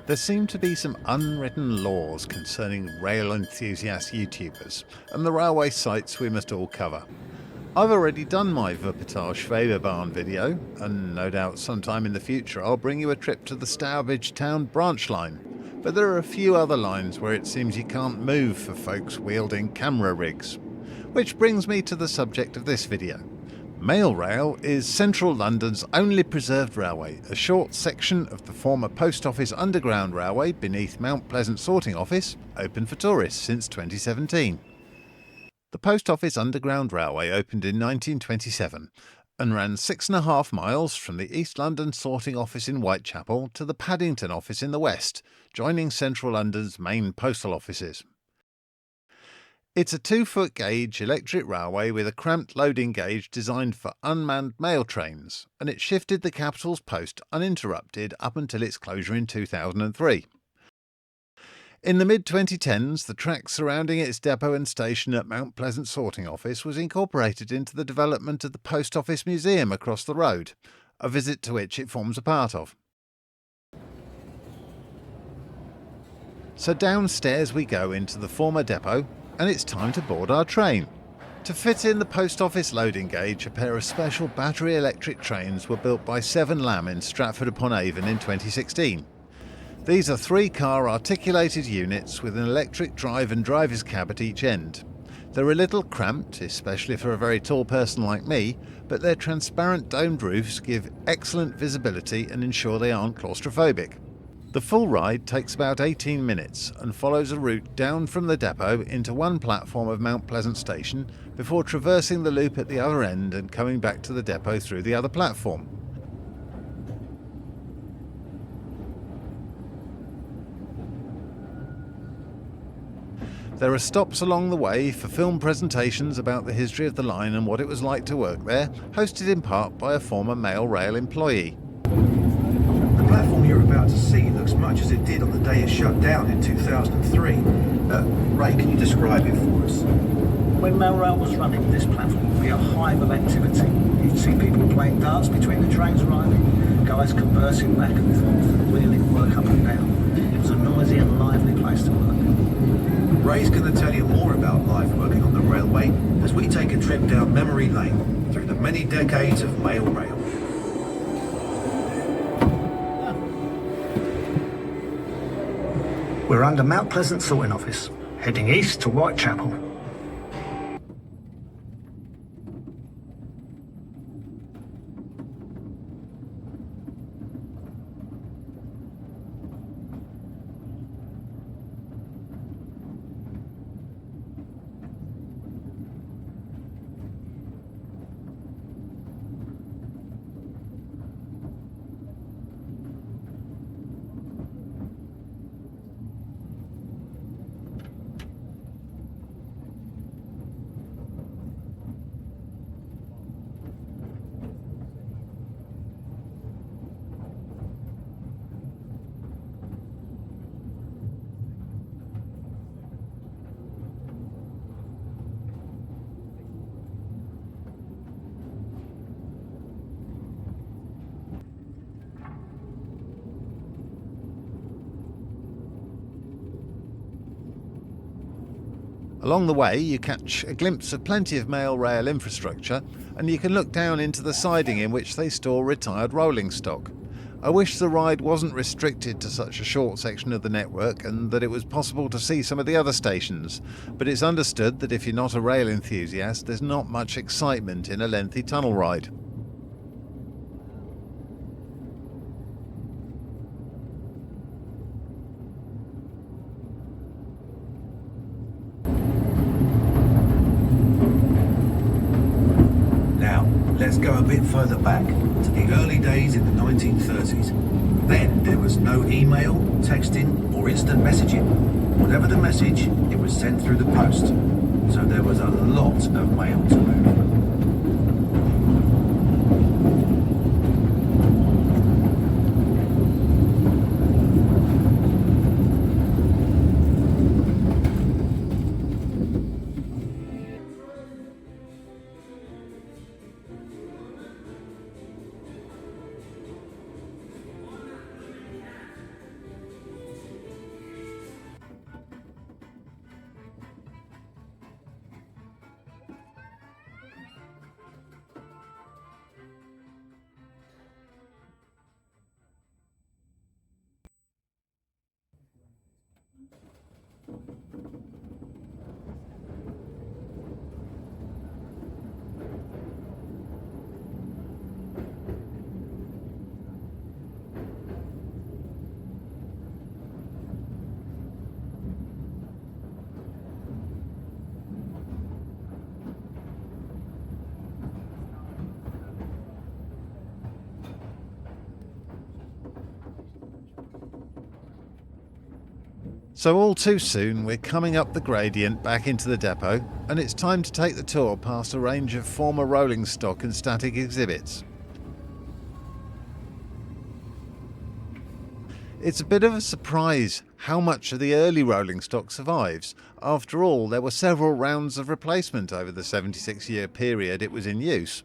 There seem to be some unwritten laws concerning rail enthusiast YouTubers and the railway sites we must all cover. I've already done my Wuppertal Schwebebahn video, and no doubt sometime in the future I'll bring you a trip to the Stourbridge Town branch line. But there are a few other lines where it seems you can't move for folks wielding camera rigs. Which brings me to the subject of this video. Mailrail is central London's only preserved railway, a short section of the former Post Office Underground Railway beneath Mount Pleasant Sorting Office, open for tourists since 2017. The Post Office Underground Railway opened in 1927 and ran 6.5 miles from the East London Sorting Office in Whitechapel to the Paddington office in the west, joining central London's main postal offices. It's a 2-foot gauge electric railway with a cramped loading gauge designed for unmanned mail trains, and it shifted the capital's post uninterrupted up until its closure in 2003. In the mid-2010s, the track surrounding its depot and station at Mount Pleasant Sorting Office was incorporated into the development of the Post Office Museum across the road, a visit to which it forms a part of. So downstairs we go into the former depot, and it's time to board our train. To fit in the post office loading gauge, a pair of special battery electric trains were built by Seven Lamb in Stratford-upon-Avon in 2016. These are 3-car articulated units with an electric drive and driver's cab at each end. They're a little cramped, especially for a very tall person like me, but their transparent domed roofs give excellent visibility and ensure they aren't claustrophobic. The full ride takes about 18 minutes and follows a route down from the depot into one platform of Mount Pleasant Station before traversing the loop at the other end and coming back to the depot through the other platform. There are stops along the way for film presentations about the history of the line and what it was like to work there, hosted in part by a former Mailrail employee. The platform you're about to see looks much as it did on the day it shut down in 2003. Ray, can you describe it for us? When Mailrail was running, this platform would be a hive of activity. You'd see people playing darts between the trains arriving, guys conversing back and forth, wheeling work up and down. It was a noisy and lively place to work. Ray's going to tell you more about life working on the railway as we take a trip down memory lane through the many decades of Mailrail. We're under Mount Pleasant Sorting Office, heading east to Whitechapel. Along the way you catch a glimpse of plenty of Mailrail infrastructure, and you can look down into the siding in which they store retired rolling stock. I wish the ride wasn't restricted to such a short section of the network and that it was possible to see some of the other stations, but it's understood that if you're not a rail enthusiast, there's not much excitement in a lengthy tunnel ride. Let's go a bit further back to the early days in the 1930s. Then there was no email, texting or instant messaging. Whatever the message, it was sent through the post. So there was a lot of mail to move. So all too soon we're coming up the gradient back into the depot, and it's time to take the tour past a range of former rolling stock and static exhibits. It's a bit of a surprise how much of the early rolling stock survives. After all, there were several rounds of replacement over the 76-year period it was in use.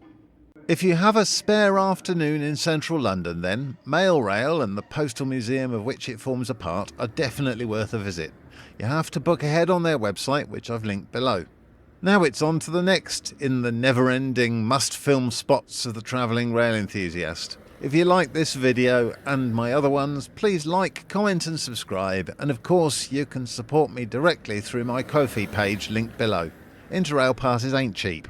If you have a spare afternoon in central London then, Mail Rail and the Postal Museum of which it forms a part are definitely worth a visit. You have to book ahead on their website, which I've linked below. Now it's on to the next in the never-ending must-film spots of the travelling rail enthusiast. If you like this video and my other ones, please like, comment and subscribe, and of course you can support me directly through my Ko-fi page linked below. Interrail passes ain't cheap.